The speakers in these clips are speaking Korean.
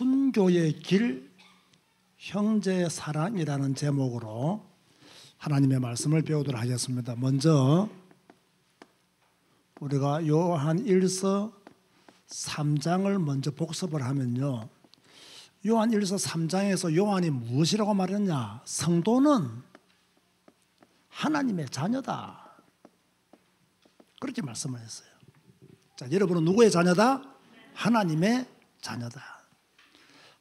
순교의 길, 형제의 사랑이라는 제목으로 하나님의 말씀을 배우도록 하겠습니다. 먼저 우리가 요한 1서 3장을 먼저 복습을 하면요, 요한 1서 3장에서 요한이 무엇이라고 말했냐? 성도는 하나님의 자녀다, 그렇게 말씀을 했어요. 자, 여러분은 누구의 자녀다? 하나님의 자녀다.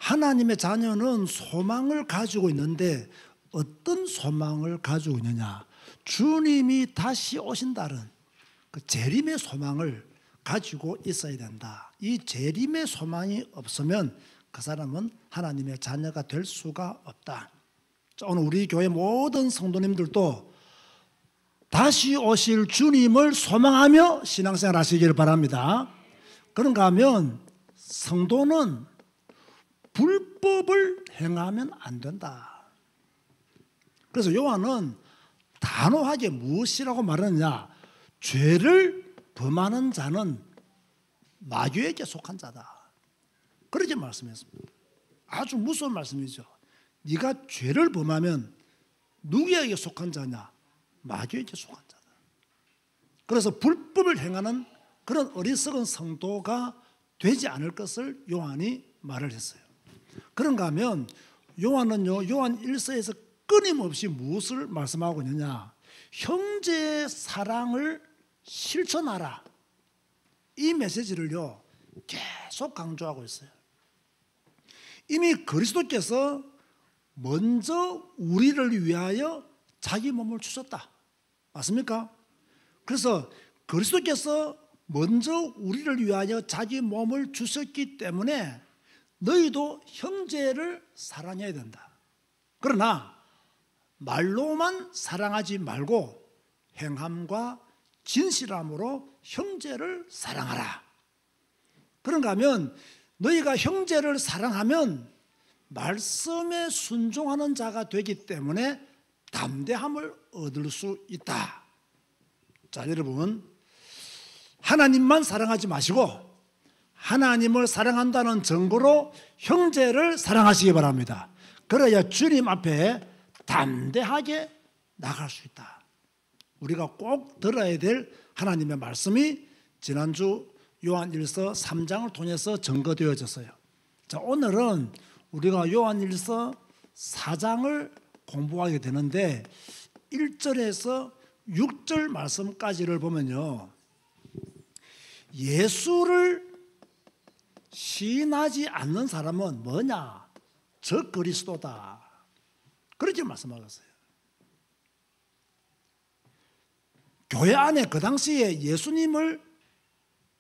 하나님의 자녀는 소망을 가지고 있는데 어떤 소망을 가지고 있느냐? 주님이 다시 오신다는 그 재림의 소망을 가지고 있어야 된다. 이 재림의 소망이 없으면 그 사람은 하나님의 자녀가 될 수가 없다. 자, 오늘 우리 교회 모든 성도님들도 다시 오실 주님을 소망하며 신앙생활 하시길 바랍니다. 그런가 하면 성도는 불법을 행하면 안 된다. 그래서 요한은 단호하게 무엇이라고 말하느냐? 죄를 범하는 자는 마귀에게 속한 자다, 그렇게 말씀했습니다. 아주 무서운 말씀이죠. 네가 죄를 범하면 누구에게 속한 자냐? 마귀에게 속한 자다. 그래서 불법을 행하는 그런 어리석은 성도가 되지 않을 것을 요한이 말을 했어요. 그런가 하면 요한은요, 요한 1서에서 끊임없이 무엇을 말씀하고 있느냐? 형제의 사랑을 실천하라, 이 메시지를요 계속 강조하고 있어요. 이미 그리스도께서 먼저 우리를 위하여 자기 몸을 주셨다, 맞습니까? 그래서 그리스도께서 먼저 우리를 위하여 자기 몸을 주셨기 때문에 너희도 형제를 사랑해야 된다. 그러나 말로만 사랑하지 말고 행함과 진실함으로 형제를 사랑하라. 그런가 하면 너희가 형제를 사랑하면 말씀에 순종하는 자가 되기 때문에 담대함을 얻을 수 있다. 자, 여러분, 하나님만 사랑하지 마시고 하나님을 사랑한다는 증거로 형제를 사랑하시기 바랍니다. 그래야 주님 앞에 담대하게 나갈 수 있다. 우리가 꼭 들어야 될 하나님의 말씀이 지난주 요한 1서 3장을 통해서 증거되어졌어요. 자, 오늘은 우리가 요한 1서 4장을 공부하게 되는데 1절에서 6절 말씀까지를 보면요, 예수를 시인하지 않는 사람은 뭐냐? 적 그리스도다, 그렇게 말씀하셨어요. 교회 안에 그 당시에 예수님을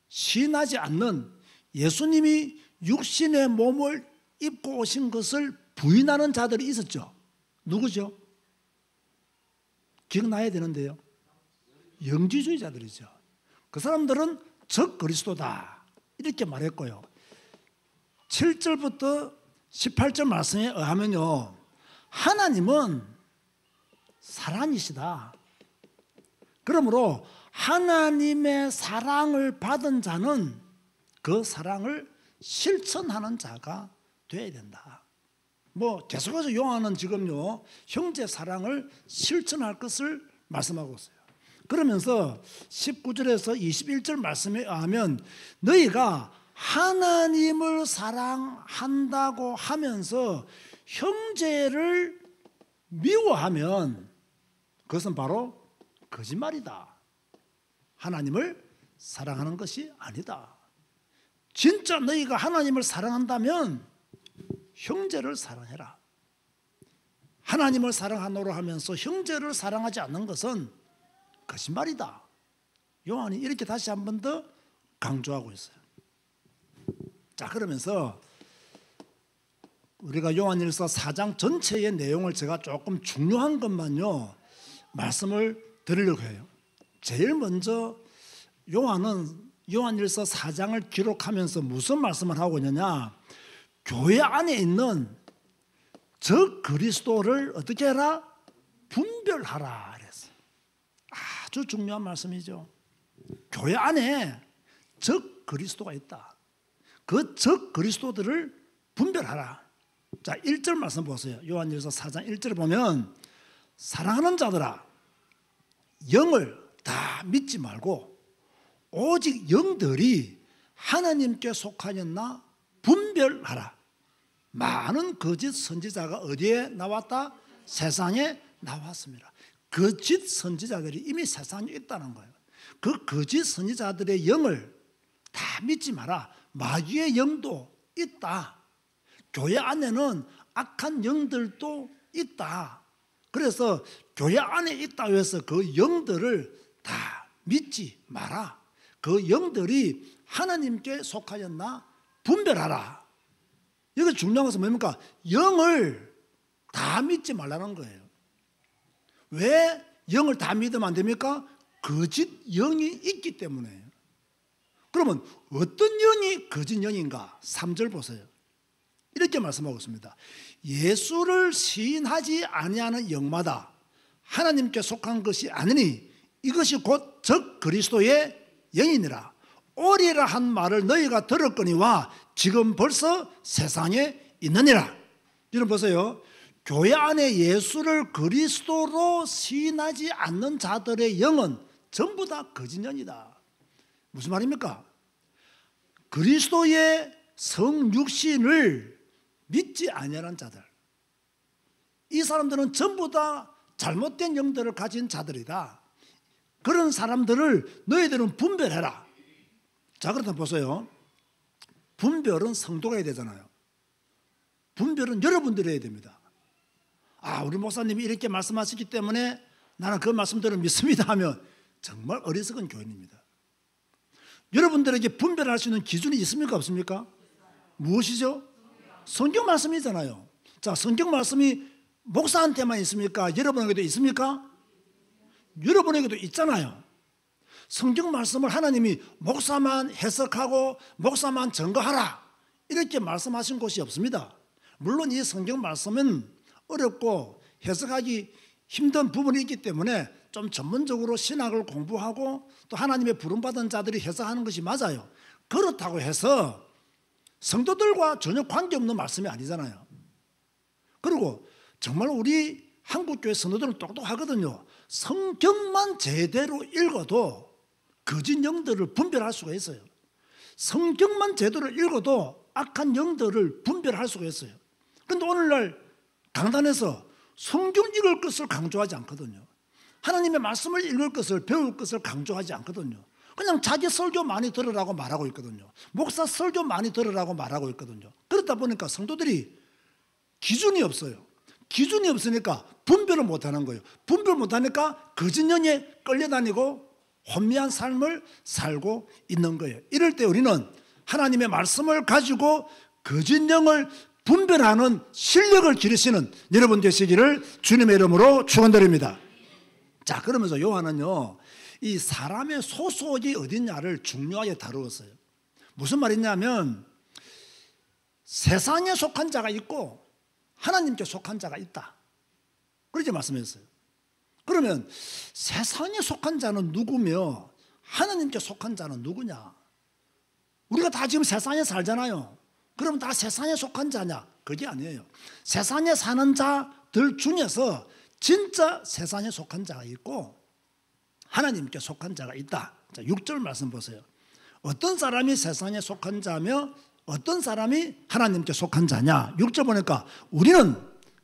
시인하지 않는, 예수님이 육신의 몸을 입고 오신 것을 부인하는 자들이 있었죠. 누구죠? 기억나야 되는데요, 영지주의자들이죠. 그 사람들은 적 그리스도다, 이렇게 말했고요. 7절부터 18절 말씀에 의하면요, 하나님은 사랑이시다. 그러므로 하나님의 사랑을 받은 자는 그 사랑을 실천하는 자가 되어야 된다. 계속해서 요한은 지금요, 형제 사랑을 실천할 것을 말씀하고 있어요. 그러면서 19절에서 21절 말씀에 의하면 너희가 하나님을 사랑한다고 하면서 형제를 미워하면 그것은 바로 거짓말이다. 하나님을 사랑하는 것이 아니다. 진짜 너희가 하나님을 사랑한다면 형제를 사랑해라. 하나님을 사랑하노라 하면서 형제를 사랑하지 않는 것은 거짓말이다. 요한이 이렇게 다시 한 번 더 강조하고 있어요. 자, 그러면서 우리가 요한일서 4장 전체의 내용을 제가 조금 중요한 것만요 말씀을 드리려고 해요. 제일 먼저 요한은 요한일서 4장을 기록하면서 무슨 말씀을 하고 있느냐? 교회 안에 있는 적 그리스도를 어떻게 해라? 분별하라 그랬어요. 아주 중요한 말씀이죠. 교회 안에 적 그리스도가 있다. 그 적 그리스도들을 분별하라. 자, 1절 말씀 보세요. 요한일서 4장 1절에 보면 사랑하는 자들아 영을 다 믿지 말고 오직 영들이 하나님께 속하였나 분별하라. 많은 거짓 선지자가 어디에 나왔다? 세상에 나왔습니다. 거짓 선지자들이 이미 세상에 있다는 거예요. 그 거짓 선지자들의 영을 다 믿지 마라. 마귀의 영도 있다. 교회 안에는 악한 영들도 있다. 그래서 교회 안에 있다고 해서 그 영들을 다 믿지 마라. 그 영들이 하나님께 속하였나 분별하라. 여기 중요한 것은 뭡니까? 영을 다 믿지 말라는 거예요. 왜 영을 다 믿으면 안 됩니까? 거짓 영이 있기 때문에요. 그러면 어떤 영이 거짓 영인가? 3절 보세요. 이렇게 말씀하고 있습니다. 예수를 시인하지 아니하는 영마다 하나님께 속한 것이 아니니 이것이 곧 적 그리스도의 영이니라. 오리라 한 말을 너희가 들었거니와 지금 벌써 세상에 있느니라. 여러분 보세요. 교회 안에 예수를 그리스도로 시인하지 않는 자들의 영은 전부 다 거짓 영이다. 무슨 말입니까? 그리스도의 성육신을 믿지 아니하는 자들, 이 사람들은 전부 다 잘못된 영들을 가진 자들이다. 그런 사람들을 너희들은 분별해라. 자, 그렇다면 보세요. 분별은 성도가 해야 되잖아요. 분별은 여러분들이 해야 됩니다. 아, 우리 목사님이 이렇게 말씀하셨기 때문에 나는 그 말씀대로 믿습니다 하면 정말 어리석은 교인입니다. 여러분들에게 분별할 수 있는 기준이 있습니까? 없습니까? 무엇이죠? 성경 말씀이잖아요. 자, 성경 말씀이 목사한테만 있습니까? 여러분에게도 있습니까? 여러분에게도 있잖아요. 성경 말씀을 하나님이 목사만 해석하고 목사만 증거하라 이렇게 말씀하신 곳이 없습니다. 물론 이 성경 말씀은 어렵고 해석하기 힘든 부분이 있기 때문에 좀 전문적으로 신학을 공부하고 또 하나님의 부름받은 자들이 해석하는 것이 맞아요. 그렇다고 해서 성도들과 전혀 관계없는 말씀이 아니잖아요. 그리고 정말 우리 한국교회 성도들은 똑똑하거든요. 성경만 제대로 읽어도 거짓 영들을 분별할 수가 있어요. 성경만 제대로 읽어도 악한 영들을 분별할 수가 있어요. 그런데 오늘날 강단에서 성경 읽을 것을 강조하지 않거든요. 하나님의 말씀을 읽을 것을, 배울 것을 강조하지 않거든요. 그냥 자기 설교 많이 들으라고 말하고 있거든요. 목사 설교 많이 들으라고 말하고 있거든요. 그렇다 보니까 성도들이 기준이 없어요. 기준이 없으니까 분별을 못하는 거예요. 분별 못하니까 거짓 영에 끌려다니고 혼미한 삶을 살고 있는 거예요. 이럴 때 우리는 하나님의 말씀을 가지고 거짓 영을 분별하는 실력을 기르시는 여러분 되시기를 주님의 이름으로 축원드립니다. 자, 그러면서 요한은요, 이 사람의 소속이 어딨냐를 중요하게 다루었어요. 무슨 말이냐면 세상에 속한 자가 있고 하나님께 속한 자가 있다. 그렇게 말씀했어요. 그러면 세상에 속한 자는 누구며 하나님께 속한 자는 누구냐? 우리가 다 지금 세상에 살잖아요. 그럼 다 세상에 속한 자냐? 그게 아니에요. 세상에 사는 자들 중에서 진짜 세상에 속한 자가 있고 하나님께 속한 자가 있다. 자, 6절 말씀 보세요. 어떤 사람이 세상에 속한 자며 어떤 사람이 하나님께 속한 자냐? 6절 보니까 우리는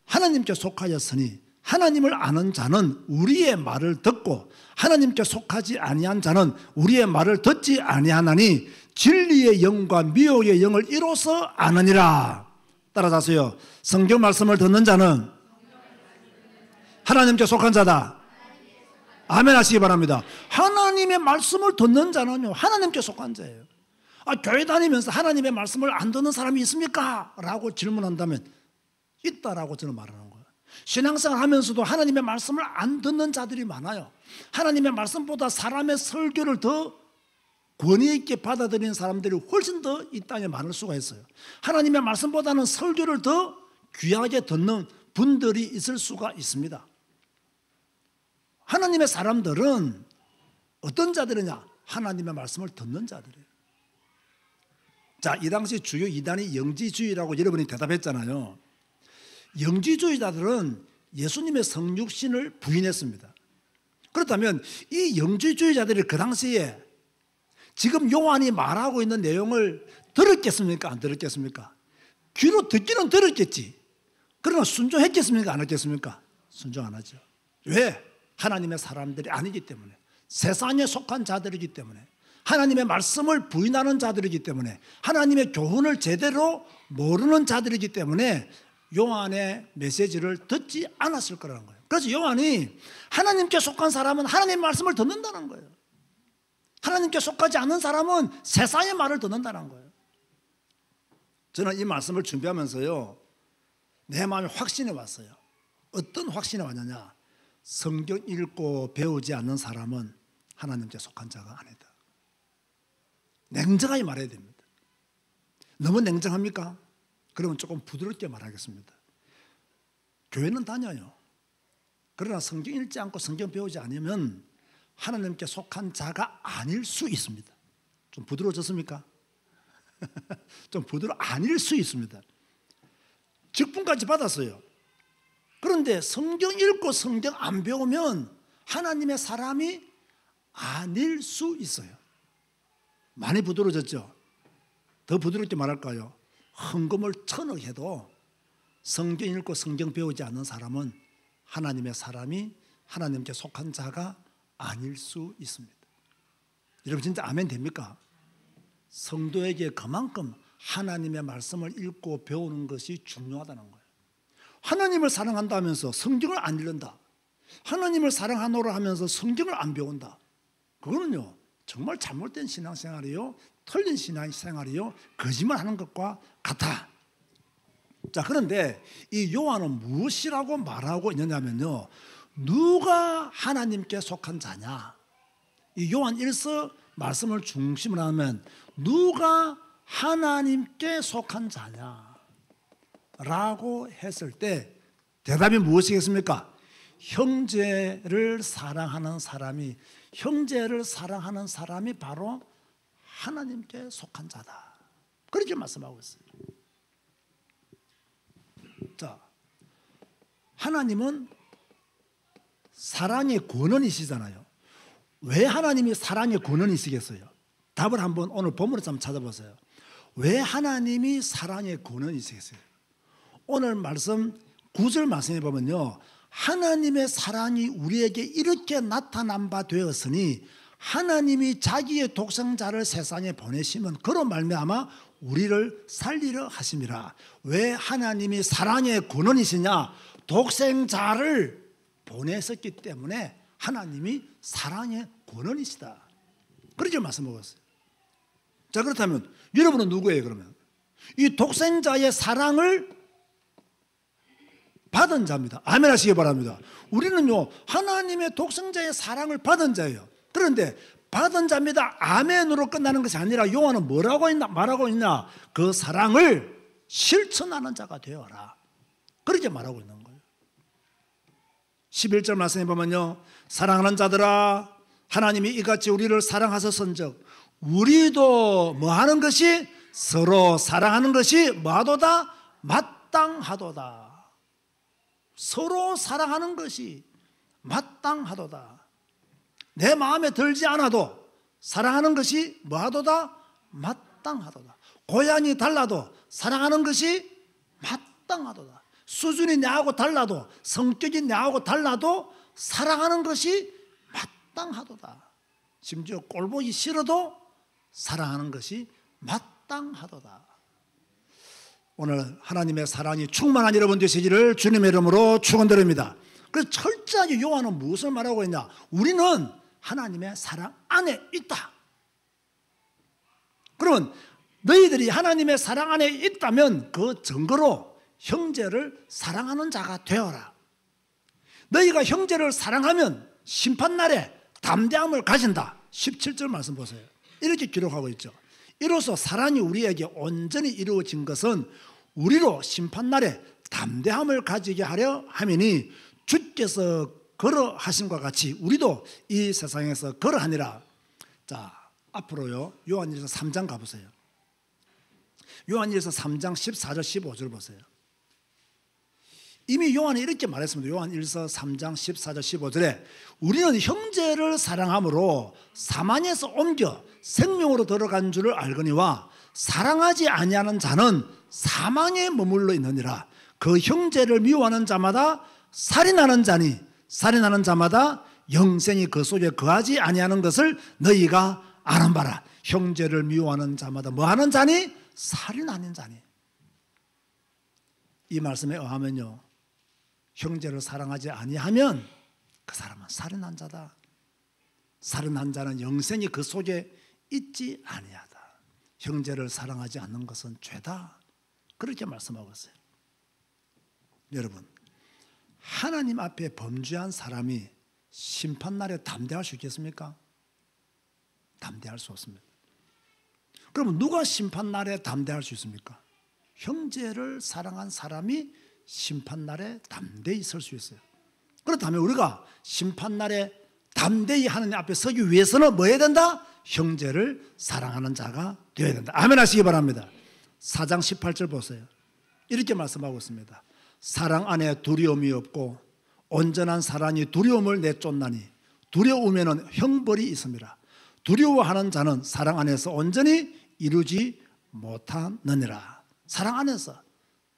하나님께 속하였으니 하나님을 아는 자는 우리의 말을 듣고 하나님께 속하지 아니한 자는 우리의 말을 듣지 아니하나니 진리의 영과 미혹의 영을 이로써 아느니라. 따라가세요. 성경 말씀을 듣는 자는 하나님께 속한 자다. 아멘 하시기 바랍니다. 하나님의 말씀을 듣는 자는요, 하나님께 속한 자예요. 아, 교회 다니면서 하나님의 말씀을 안 듣는 사람이 있습니까? 라고 질문한다면 있다라고 저는 말하는 거예요. 신앙생활 하면서도 하나님의 말씀을 안 듣는 자들이 많아요. 하나님의 말씀보다 사람의 설교를 더 권위 있게 받아들이는 사람들이 훨씬 더 이 땅에 많을 수가 있어요. 하나님의 말씀보다는 설교를 더 귀하게 듣는 분들이 있을 수가 있습니다. 하나님의 사람들은 어떤 자들이냐? 하나님의 말씀을 듣는 자들이에요. 자, 이 당시 주요 이단이 영지주의라고 여러분이 대답했잖아요. 영지주의자들은 예수님의 성육신을 부인했습니다. 그렇다면 이 영지주의자들이 그 당시에 지금 요한이 말하고 있는 내용을 들었겠습니까? 안 들었겠습니까? 귀로 듣기는 들었겠지. 그러나 순종했겠습니까? 안 했겠습니까? 순종 안 하죠. 왜? 하나님의 사람들이 아니기 때문에, 세상에 속한 자들이기 때문에, 하나님의 말씀을 부인하는 자들이기 때문에, 하나님의 교훈을 제대로 모르는 자들이기 때문에 요한의 메시지를 듣지 않았을 거라는 거예요. 그래서 요한이 하나님께 속한 사람은 하나님의 말씀을 듣는다는 거예요. 하나님께 속하지 않는 사람은 세상의 말을 듣는다는 거예요. 저는 이 말씀을 준비하면서요, 내 마음에 확신이 왔어요. 어떤 확신이 왔느냐? 성경 읽고 배우지 않는 사람은 하나님께 속한 자가 아니다. 냉정하게 말해야 됩니다. 너무 냉정합니까? 그러면 조금 부드럽게 말하겠습니다. 교회는 다녀요. 그러나 성경 읽지 않고 성경 배우지 않으면 하나님께 속한 자가 아닐 수 있습니다. 좀 부드러워졌습니까? 좀 아닐 수 있습니다. 직분까지 받았어요. 그런데 성경 읽고 성경 안 배우면 하나님의 사람이 아닐 수 있어요. 많이 부드러워졌죠? 더 부드럽게 말할까요? 헌금을 1,000억 해도 성경 읽고 성경 배우지 않는 사람은 하나님의 사람이 하나님께 속한 자가 아닐 수 있습니다. 여러분 진짜 아멘 됩니까? 성도에게 그만큼 하나님의 말씀을 읽고 배우는 것이 중요하다는 거예요. 하나님을 사랑한다면서 성경을 안 읽는다, 하나님을 사랑하노라 하면서 성경을 안 배운다, 그거는요 정말 잘못된 신앙생활이요, 틀린 신앙생활이요, 거짓말하는 것과 같아. 자, 그런데 이 요한은 무엇이라고 말하고 있느냐면요, 누가 하나님께 속한 자냐? 이 요한 1서 말씀을 중심으로 하면 누가 하나님께 속한 자냐? 라고 했을 때 대답이 무엇이겠습니까? 형제를 사랑하는 사람이, 형제를 사랑하는 사람이 바로 하나님께 속한 자다. 그렇게 말씀하고 있어요. 자, 하나님은 사랑의 권원이시잖아요. 왜 하나님이 사랑의 권원이시겠어요? 답을 한번 오늘 본문에서 한번 찾아보세요. 왜 하나님이 사랑의 권원이시겠어요? 오늘 말씀 9절 말씀해 보면요, 하나님의 사랑이 우리에게 이렇게 나타난 바 되었으니 하나님이 자기의 독생자를 세상에 보내시면 그로 말미암아 우리를 살리려 하심이라. 왜 하나님이 사랑의 권원이시냐? 독생자를 보내셨기 때문에 하나님이 사랑의 권원이시다. 그렇게 말씀하고 있어요. 자, 그렇다면 여러분은 누구예요? 그러면 이 독생자의 사랑을 받은 자입니다. 아멘 하시기 바랍니다. 우리는요 하나님의 독생자의 사랑을 받은 자예요. 그런데 받은 자입니다, 아멘으로 끝나는 것이 아니라 요한은 뭐라고 말하고 있냐? 그 사랑을 실천하는 자가 되어라. 그렇게 말하고 있는 거예요. 11절 말씀해 보면요, 사랑하는 자들아, 하나님이 이같이 우리를 사랑하셨은즉 우리도 뭐하는 것이, 서로 사랑하는 것이 뭐하도다? 마땅하도다. 서로 사랑하는 것이 마땅하도다. 내 마음에 들지 않아도 사랑하는 것이 뭐하도다? 마땅하도다. 고향이 달라도 사랑하는 것이 마땅하도다. 수준이 나하고 달라도, 성격이 나하고 달라도 사랑하는 것이 마땅하도다. 심지어 꼴보기 싫어도 사랑하는 것이 마땅하도다. 오늘 하나님의 사랑이 충만한 여러분 되시기를 주님의 이름으로 축원드립니다. 그래서 철저하게 요한은 무엇을 말하고 있냐? 우리는 하나님의 사랑 안에 있다. 그러면 너희들이 하나님의 사랑 안에 있다면 그 증거로 형제를 사랑하는 자가 되어라. 너희가 형제를 사랑하면 심판날에 담대함을 가진다. 17절 말씀 보세요. 이렇게 기록하고 있죠. 이로써 사랑이 우리에게 온전히 이루어진 것은 우리로 심판날에 담대함을 가지게 하려 함이니 주께서 걸어하심과 같이 우리도 이 세상에서 걸어하니라. 자, 앞으로요 요한일서 3장 가보세요. 요한일서 3장 14절 15절 보세요. 이미 요한이 이렇게 말했습니다. 요한일서 3장 14절 15절에 우리는 형제를 사랑함으로 사망에서 옮겨 생명으로 들어간 줄을 알거니와 사랑하지 아니하는 자는 사망에 머물러 있느니라. 그 형제를 미워하는 자마다 살인하는 자니 살인하는 자마다 영생이 그 속에 거하지 아니하는 것을 너희가 아는 바라. 형제를 미워하는 자마다 뭐하는 자니? 살인하는 자니. 이 말씀에 의하면요, 형제를 사랑하지 아니하면 그 사람은 살인한 자다. 살인한 자는 영생이 그 속에 있지 아니하다. 형제를 사랑하지 않는 것은 죄다. 그렇게 말씀하고 있어요. 여러분, 하나님 앞에 범죄한 사람이 심판날에 담대할 수 있겠습니까? 담대할 수 없습니다. 그러면 누가 심판날에 담대할 수 있습니까? 형제를 사랑한 사람이 심판날에 담대히 설 수 있어요. 그렇다면 우리가 심판날에 담대히 하나님 앞에 서기 위해서는 뭐 해야 된다? 형제를 사랑하는 자가 되어야 된다. 아멘 하시기 바랍니다. 4장 18절 보세요. 이렇게 말씀하고 있습니다. 사랑 안에 두려움이 없고 온전한 사랑이 두려움을 내쫓나니 두려움에는 형벌이 있습니다. 두려워하는 자는 사랑 안에서 온전히 이루지 못하느니라. 사랑 안에서,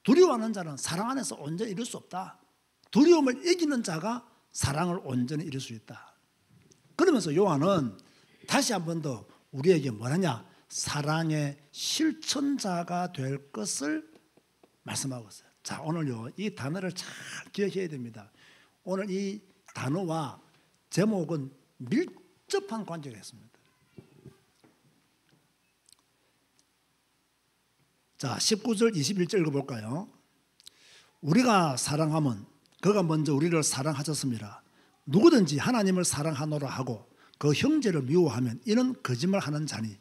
두려워하는 자는 사랑 안에서 온전히 이룰 수 없다. 두려움을 이기는 자가 사랑을 온전히 이룰 수 있다. 그러면서 요한은 다시 한 번 더 우리에게 뭐라냐? 사랑의 실천자가 될 것을 말씀하고 있어요. 자, 오늘요, 이 단어를 잘 기억해야 됩니다. 오늘 이 단어와 제목은 밀접한 관계가 있습니다. 자, 19절 21절 읽어볼까요? 우리가 사랑하면 그가 먼저 우리를 사랑하셨습니다. 누구든지 하나님을 사랑하노라 하고 그 형제를 미워하면 이는 거짓말하는 자니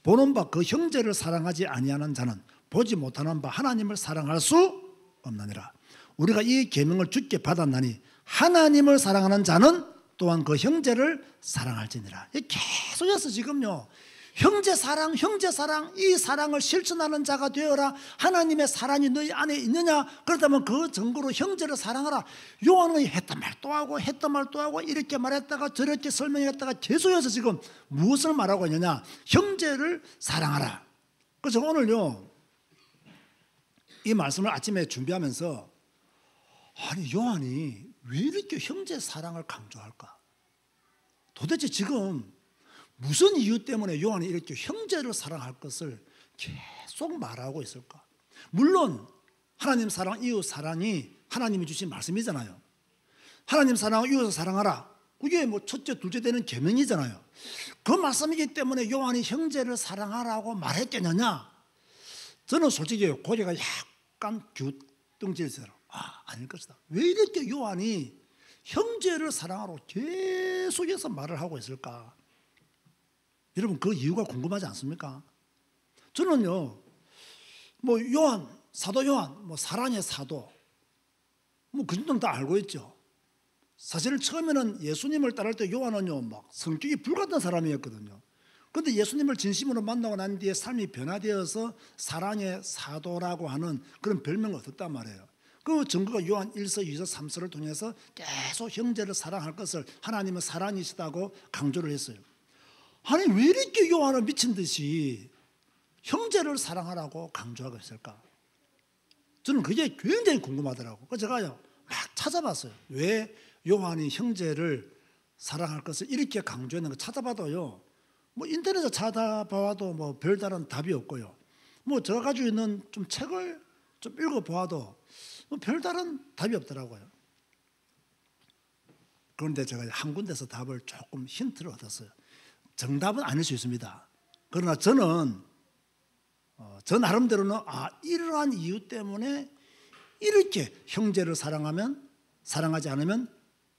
보는 바 그 형제를 사랑하지 아니하는 자는 보지 못하는 바 하나님을 사랑할 수 없느니라. 우리가 이 계명을 주께 받았나니 하나님을 사랑하는 자는 또한 그 형제를 사랑할지니라. 계속해서 지금요, 형제 사랑, 이 사랑을 실천하는 자가 되어라. 하나님의 사랑이 너희 안에 있느냐? 그렇다면 그 증거로 형제를 사랑하라. 요한은 했던 말 또 하고 했던 말 또 하고 이렇게 말했다가 저렇게 설명했다가 계속해서 지금 무엇을 말하고 있느냐? 형제를 사랑하라. 그래서 오늘요, 이 말씀을 아침에 준비하면서 아니, 요한이 왜 이렇게 형제 사랑을 강조할까? 도대체 지금 무슨 이유 때문에 요한이 이렇게 형제를 사랑할 것을 계속 말하고 있을까? 물론 하나님 사랑, 이웃 사랑이 하나님이 주신 말씀이잖아요. 하나님 사랑하고 이웃을 사랑하라. 그게 뭐 첫째, 둘째 되는 계명이잖아요. 그 말씀이기 때문에 요한이 형제를 사랑하라고 말했겠느냐? 저는 솔직히 고개가 약간 갸우뚱질스러워. 아닐 것이다. 왜 이렇게 요한이 형제를 사랑하라고 계속해서 말을 하고 있을까? 여러분, 그 이유가 궁금하지 않습니까? 저는요, 뭐 요한, 사도 요한, 뭐 사랑의 사도, 뭐 그 정도는 다 알고 있죠. 사실은 처음에는 예수님을 따를 때 요한은요, 막 성격이 불같은 사람이었거든요. 그런데 예수님을 진심으로 만나고 난 뒤에 삶이 변화되어서 사랑의 사도라고 하는 그런 별명을 얻었단 말이에요. 그 증거가 요한 1서, 2서, 3서를 통해서 계속 형제를 사랑할 것을 하나님은 사랑이시다고 강조를 했어요. 아니, 왜 이렇게 요한은 미친 듯이 형제를 사랑하라고 강조하고 있을까? 저는 그게 굉장히 궁금하더라고요. 그래서 제가요, 막 찾아봤어요. 왜 요한이 형제를 사랑할 것을 이렇게 강조했는 거 찾아봐도요, 뭐 인터넷에 찾아봐도 뭐 별다른 답이 없고요. 뭐 제가 가지고 있는 좀 책을 좀 읽어보아도 뭐 별다른 답이 없더라고요. 그런데 제가 한 군데서 답을 조금 힌트를 얻었어요. 정답은 아닐 수 있습니다. 그러나 저는 저 나름대로는 이러한 이유 때문에 이렇게 형제를 사랑하지 않으면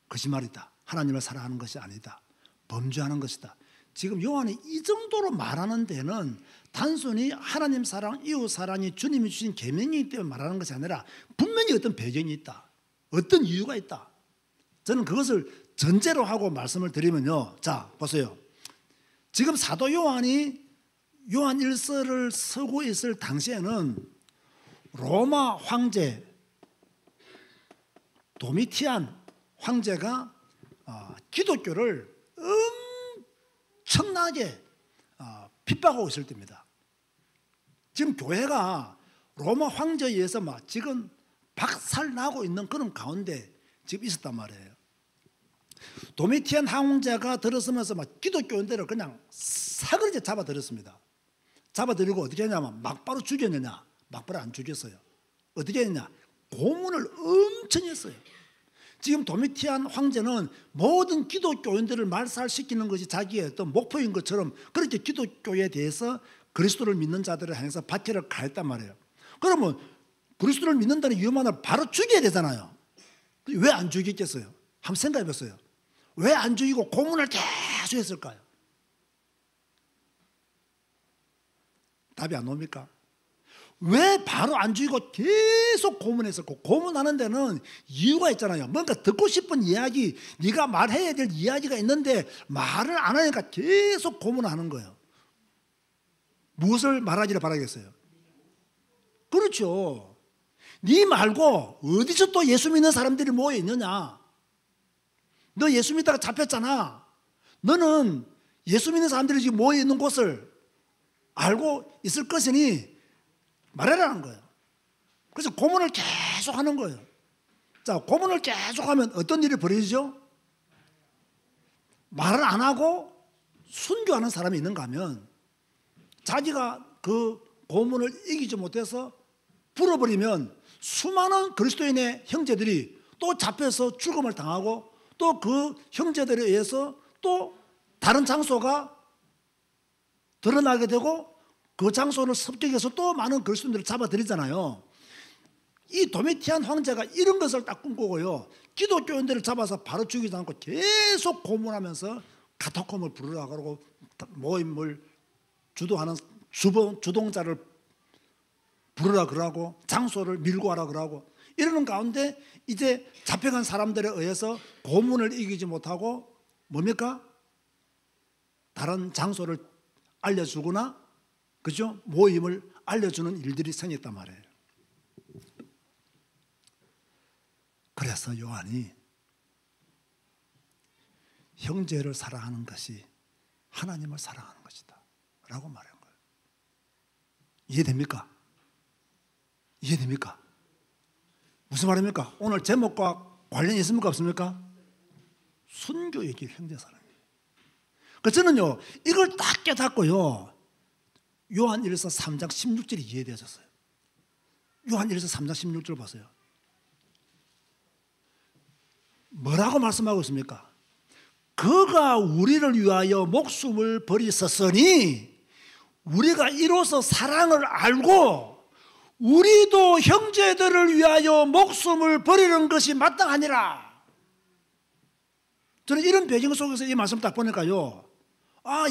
거짓말이다. 하나님을 사랑하는 것이 아니다. 범죄하는 것이다. 지금 요한이 이 정도로 말하는 데는 단순히 하나님 사랑, 이웃 사랑이 주님이 주신 계명이기 때문에 말하는 것이 아니라 분명히 어떤 배경이 있다. 어떤 이유가 있다. 저는 그것을 전제로 하고 말씀을 드리면요. 자, 보세요. 지금 사도 요한이 요한 1서를 쓰고 있을 당시에는 로마 황제 도미티안 황제가 기독교를 엄청나게 핍박하고 있을 때입니다. 지금 교회가 로마 황제에 의해서 막 지금 박살나고 있는 그런 가운데 지금 있었단 말이에요. 도미티안 황제가 들어서면서 막 기독교인들을 그냥 사그리게 잡아들였습니다. 잡아들이고 어떻게 했냐면 막바로 죽였느냐? 막바로 안 죽였어요. 어떻게 했냐? 고문을 엄청 했어요. 지금 도미티안 황제는 모든 기독교인들을 말살시키는 것이 자기의 어떤 목표인 것처럼 그렇게 기독교에 대해서 그리스도를 믿는 자들을 향해서 박해를 가했단 말이에요. 그러면 그리스도를 믿는다는 이유만으로 바로 죽여야 되잖아요. 왜 안 죽였겠어요? 한번 생각해 보세요. 왜 안 죽이고 고문을 계속 했을까요? 답이 안 옵니까? 왜 바로 안 죽이고 계속 고문했을까? 고문하는 데는 이유가 있잖아요. 뭔가 듣고 싶은 이야기, 네가 말해야 될 이야기가 있는데 말을 안 하니까 계속 고문하는 거예요. 무엇을 말하기를 바라겠어요? 그렇죠. 네 말고 어디서 또 예수 믿는 사람들이 모여 있느냐? 너 예수 믿다가 잡혔잖아. 너는 예수 믿는 사람들이 지금 모여 있는 곳을 알고 있을 것이니 말해라는 거예요. 그래서 고문을 계속 하는 거예요. 자, 고문을 계속 하면 어떤 일이 벌어지죠? 말을 안 하고 순교하는 사람이 있는가 하면 자기가 그 고문을 이기지 못해서 풀어버리면 수많은 그리스도인의 형제들이 또 잡혀서 죽음을 당하고 또 그 형제들에 의해서 또 다른 장소가 드러나게 되고 그 장소를 습격해서 또 많은 그리스도인들을 잡아들이잖아요. 이 도미티안 황제가 이런 것을 딱 꿈꾸고요. 기독교인들을 잡아서 바로 죽이지 않고 계속 고문하면서 카타콤을 부르라 그러고 모임을 주도하는 주동자를 부르라 그러고 장소를 밀고 하라 그러고 이러는 가운데 이제 잡혀간 사람들에 의해서 고문을 이기지 못하고 뭡니까? 다른 장소를 알려주거나 그죠? 모임을 알려주는 일들이 생겼단 말이에요. 그래서 요한이 형제를 사랑하는 것이 하나님을 사랑하는 것이다 라고 말한 거예요. 이해됩니까? 이해됩니까? 무슨 말입니까? 오늘 제목과 관련이 있습니까? 없습니까? 순교의 길 형제 사랑이에요. 그래서 저는요 이걸 딱 깨닫고요 요한 1서 3장 16절이 이해되어졌어요. 요한 1서 3장 16절 보세요. 뭐라고 말씀하고 있습니까? 그가 우리를 위하여 목숨을 버리셨으니 우리가 이로써 사랑을 알고 우리도 형제들을 위하여 목숨을 버리는 것이 마땅하니라. 저는 이런 배경 속에서 이 말씀 딱 보니까요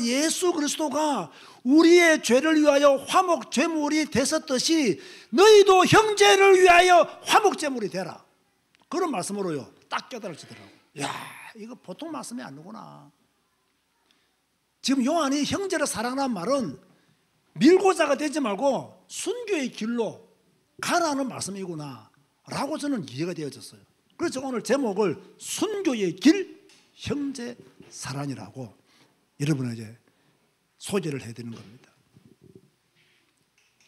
예수 그리스도가 우리의 죄를 위하여 화목 제물이 되셨듯이 너희도 형제를 위하여 화목 제물이 되라. 그런 말씀으로요 딱 깨달아지더라고요. 야, 이거 보통 말씀이 아니구나. 지금 요한이 형제를 사랑하는 말은 밀고자가 되지 말고 순교의 길로 가라는 말씀이구나 라고 저는 이해가 되어졌어요. 그래서 오늘 제목을 순교의 길 형제 사랑이라고 여러분에게 소개를 해드리는 겁니다.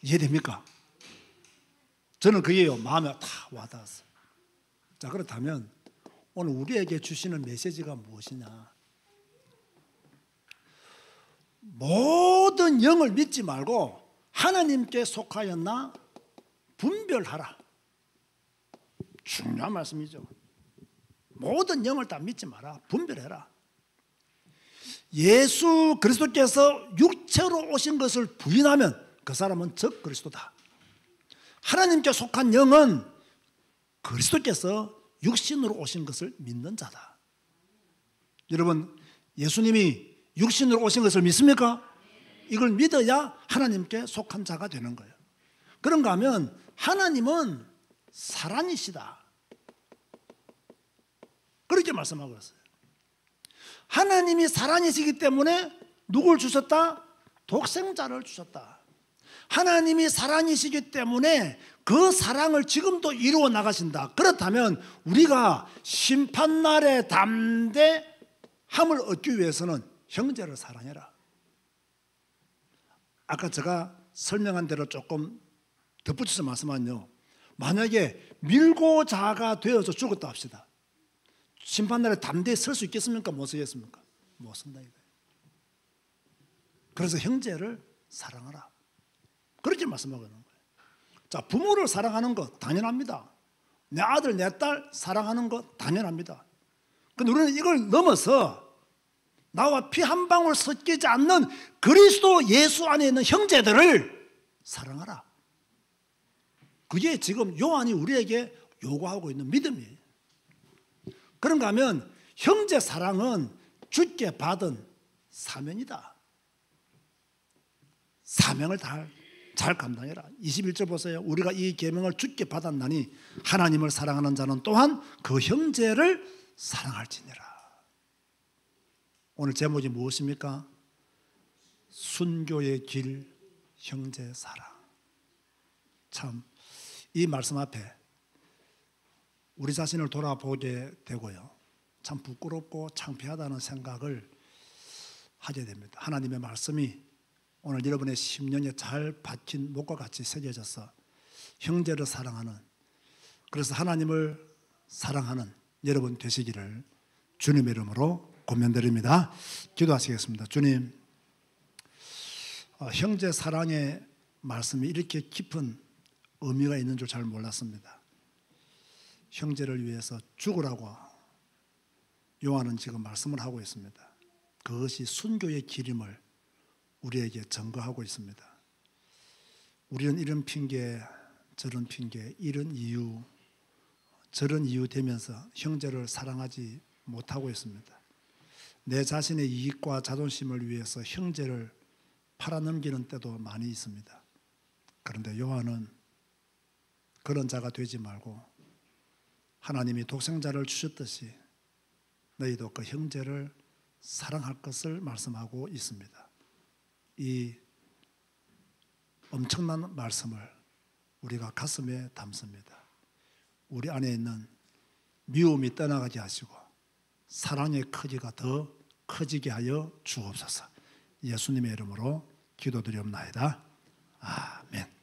이해됩니까? 저는 그게요 마음에 다 와닿았어요. 자, 그렇다면 오늘 우리에게 주시는 메시지가 무엇이냐? 모든 영을 믿지 말고 하나님께 속하였나 분별하라. 중요한 말씀이죠. 모든 영을 다 믿지 마라. 분별해라. 예수 그리스도께서 육체로 오신 것을 부인하면 그 사람은 적 그리스도다. 하나님께 속한 영은 그리스도께서 육신으로 오신 것을 믿는 자다. 여러분, 예수님이 육신으로 오신 것을 믿습니까? 이걸 믿어야 하나님께 속한 자가 되는 거예요. 그런가 하면 하나님은 사랑이시다. 그렇게 말씀하고 있어요. 하나님이 사랑이시기 때문에 누굴 주셨다? 독생자를 주셨다. 하나님이 사랑이시기 때문에 그 사랑을 지금도 이루어 나가신다. 그렇다면 우리가 심판날의 담대함을 얻기 위해서는 형제를 사랑해라. 아까 제가 설명한 대로 조금 덧붙여서 말씀하면요, 만약에 밀고자가 되어서 죽었다 합시다. 심판날에 담대히 설 수 있겠습니까? 못 서겠습니까? 못 선다 이거예요. 그래서 형제를 사랑하라. 그렇게 말씀하고 있는 거예요. 자, 부모를 사랑하는 것 당연합니다. 내 아들, 내 딸 사랑하는 것 당연합니다. 그런데 우리는 이걸 넘어서 나와 피 한 방울 섞이지 않는 그리스도 예수 안에 있는 형제들을 사랑하라. 그게 지금 요한이 우리에게 요구하고 있는 믿음이에요. 그런가 하면 형제 사랑은 주께 받은 사명이다. 사명을 잘 감당해라. 21절 보세요. 우리가 이 계명을 주께 받았나니 하나님을 사랑하는 자는 또한 그 형제를 사랑할지니라. 오늘 제목이 무엇입니까? 순교의 길, 형제 사랑. 참 이 말씀 앞에 우리 자신을 돌아보게 되고요, 참 부끄럽고 창피하다는 생각을 하게 됩니다. 하나님의 말씀이 오늘 여러분의 심령에 잘 박힌 목과 같이 새겨져서 형제를 사랑하는, 그래서 하나님을 사랑하는 여러분 되시기를 주님의 이름으로 권면드립니다. 기도하시겠습니다. 주님, 형제 사랑의 말씀이 이렇게 깊은 의미가 있는 줄 잘 몰랐습니다. 형제를 위해서 죽으라고 요한은 지금 말씀을 하고 있습니다. 그것이 순교의 길임을 우리에게 증거하고 있습니다. 우리는 이런 핑계 저런 핑계, 이런 이유 저런 이유 되면서 형제를 사랑하지 못하고 있습니다. 내 자신의 이익과 자존심을 위해서 형제를 팔아넘기는 때도 많이 있습니다. 그런데 요한은 그런 자가 되지 말고 하나님이 독생자를 주셨듯이 너희도 그 형제를 사랑할 것을 말씀하고 있습니다. 이 엄청난 말씀을 우리가 가슴에 담습니다. 우리 안에 있는 미움이 떠나가게 하시고 사랑의 크기가 더 커지게 하여 주옵소서. 예수님의 이름으로 기도드리옵나이다. 아멘.